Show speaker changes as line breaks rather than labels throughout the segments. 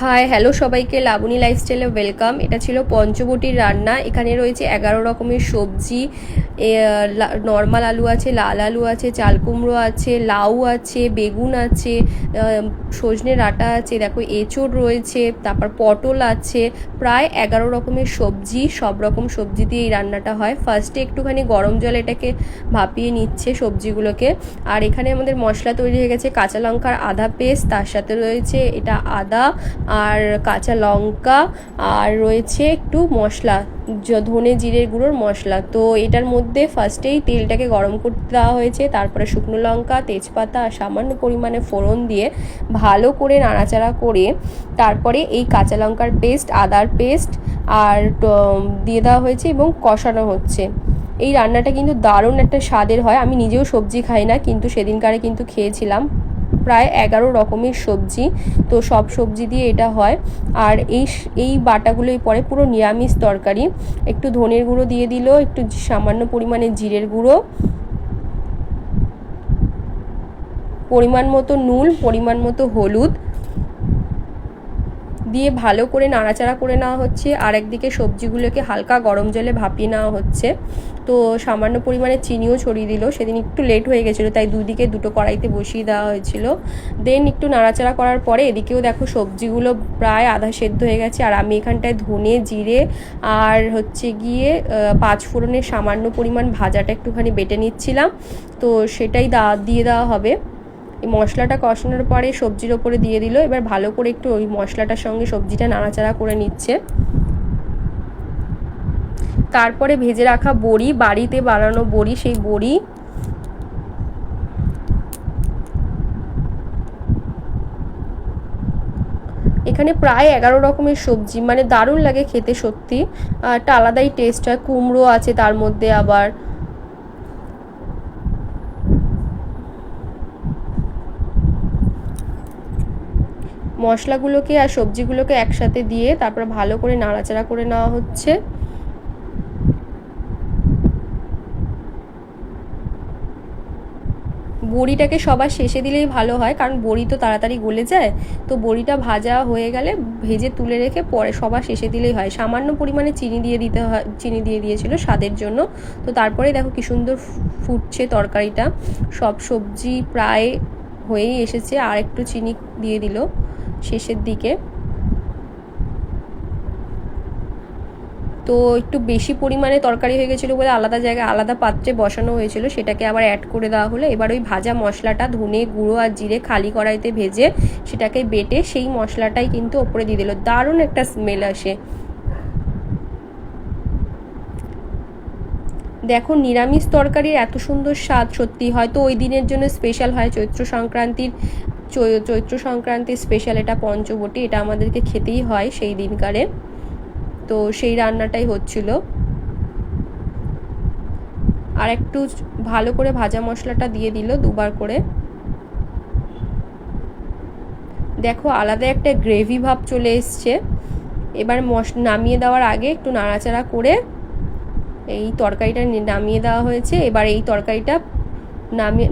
Hi hello সবাইকে, লাবণী লাইফস্টাইলে welcome. এটা ছিল পঞ্চবটির রান্না। এখানে রয়েছে 11 রকমের সবজি, নর্মাল আলু আছে, লাল আলু আছে, চাল কুমড়ো আছে, লাউ আছে, বেগুন আছে, সজনে ডাঁটা আছে, দেখো এঁচোড় রয়েছে, তারপর পটল আছে, প্রায় 11 রকমের সবজি। সব রকম সবজি দিয়ে এই রান্নাটা হয়। ফার্স্টে একটুখানি গরম জল এটাকে ভাপিয়ে নিচ্ছে সবজিগুলোকে। আর এখানে আমাদের মশলা তৈরি হয়ে গেছে, কাঁচা লঙ্কার আদা পেস্ট, তার সাথে রয়েছে এটা আদা আর কাঁচা লঙ্কা, আর রয়েছে একটু মশলা, ধনে জিরের গুঁড়োর মশলা। তো এটার মধ্যে ফার্স্টেই তেলটাকে গরম করতে দেওয়া হয়েছে, তারপরে শুকনো লঙ্কা, তেজপাতা আর সামান্য পরিমাণে ফোড়ন দিয়ে ভালো করে নাড়াচাড়া করে তারপরে এই কাঁচা লঙ্কার পেস্ট, আদার পেস্ট আর দিয়ে দেওয়া হয়েছে এবং কষানো হচ্ছে। এই রান্নাটা কিন্তু দারুণ একটা স্বাদের হয়। আমি নিজেও সবজি খাই না, কিন্তু সেদিনকারে কিন্তু খেয়েছিলাম। প্রায় 11 রকমের সবজি, তো সব সবজি দিয়ে এটা হয়। আর এই বাটাগুলোই পরে পুরো নিরামিষ তরকারি। একটু ধনের গুঁড়ো দিয়ে দিল, একটু সামান্য পরিমাণে জিরের গুঁড়ো, পরিমাণ মতো নুন, পরিমাণ মতো হলুদ দিয়ে ভালো করে নাড়াচাড়া করে নেওয়া হচ্ছে। আর একদিকে সবজিগুলোকে হালকা গরম জলে ভাপিয়ে নেওয়া হচ্ছে। তো সামান্য পরিমাণে চিনিও ছড়িয়ে দিল। সেদিন একটু লেট হয়ে গেছিলো, তাই দুদিকে দুটো কড়াইতে বসিয়ে দেওয়া হয়েছিল। দেন একটু নাড়াচাড়া করার পরে এদিকেও দেখো সবজিগুলো প্রায় আধা সেদ্ধ হয়ে গেছে। আর আমি এখানটায় ধনে জিরে আর হচ্ছে গিয়ে 5 ফোড়নের সামান্য পরিমাণ ভাজাটা একটুখানি বেটে নিচ্ছিলাম। তো সেটাই দিয়ে দেওয়া হবে। এই মশলাটা কষানোর পরে সবজির ওপরে দিয়ে দিল। এবার ভালো করে একটু ওই মশলাটার সঙ্গে সবজিটা নাড়াচাড়া করে নিচ্ছে। তারপরে ভেজে রাখা বড়ি, বাড়িতে বানানো বড়ি, সেই বড়ি এখানে প্রায় 11 রকমের সবজি, মানে দারুণ লাগে খেতে সত্যি। একটা আলাদাই টেস্ট হয়। কুমড়ো আছে তার মধ্যে আবার। মশলাগুলোকে আর সবজিগুলোকে একসাথে দিয়ে তারপর ভালো করে নাড়াচাড়া করে নেওয়া হচ্ছে। বড়িটাকে সবার শেষে দিলেই ভালো হয়, কারণ বড়ি তো তাড়াতাড়ি গলে যায়। তো বড়িটা ভাজা হয়ে গেলে ভেজে তুলে রেখে পরে সবার শেষে দিলেই হয়। সামান্য পরিমাণে চিনি দিয়ে দিতে হয়, চিনি দিয়ে দিয়েছিল স্বাদের জন্য। তো তারপরে দেখো কি সুন্দর ফুটছে তরকারিটা। সব সবজি প্রায় হয়েই এসেছে, আর একটু চিনি দিয়ে দিল শেষের দিকে। তো একটু বেশি পরিমাণে তরকারি হয়ে গেছিলো বলে আলাদা জায়গায় আলাদা পাত্রে বসানো হয়েছিল, সেটাকে আবার অ্যাড করে দেওয়া হলো। এবার ওই ভাজা মশলাটা, ধনে গুঁড়ো আর জিরে খালি কড়াইতে ভেজে সেটাকে বেটে সেই মশলাটাই কিন্তু ওপরে দিয়ে দিল। দারুণ একটা স্মেল আসে। দেখো নিরামিষ তরকারির এত সুন্দর স্বাদ সত্যি। হয়তো ওই দিনের জন্য স্পেশাল হয়, চৈত্র সংক্রান্তির স্পেশাল এটা পঞ্চবটি। এটা আমাদেরকে খেতেই হয় সেই দিনকারে। তো সেই রান্নাটাই হচ্ছিল। আর একটু ভালো করে ভাজা মশলাটা দিয়ে দিল দুবার করে। দেখো আলাদা একটা গ্রেভি ভাব চলে এসছে। এবার নামিয়ে দেওয়ার আগে একটু নাড়াচাড়া করে এই তরকারিটা নামিয়ে দেওয়া হয়েছে। এবার এই তরকারিটা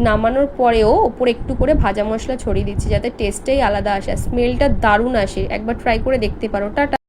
নামানোর পরেও ওপরে একটু করে ভাজা মশলা ছড়িয়ে দিচ্ছি, যাতে টেস্টটাই আলাদা আসে, স্মেলটা দারুণ আসে। একবার ট্রাই করে দেখতে পারো। টাটা।